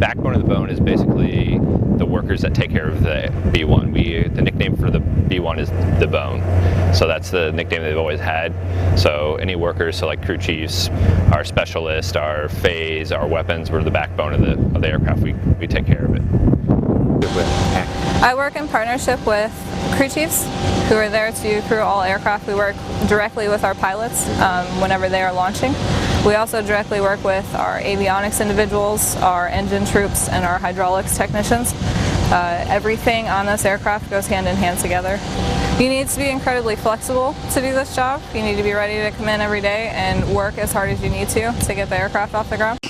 backbone of the bone is basically the workers that take care of the B-1. The nickname for the B-1 is the bone. So that's the nickname they've always had. So any workers, so like crew chiefs, our specialists, our phase, our weapons, we're the backbone of the aircraft. We take care of it. I work in partnership with crew chiefs who are there to crew all aircraft. We work directly with our pilots whenever they are launching. We also directly work with our avionics individuals, our engine troops, and our hydraulics technicians. Everything on this aircraft goes hand in hand together. You need to be incredibly flexible to do this job. You need to be ready to come in every day and work as hard as you need to get the aircraft off the ground.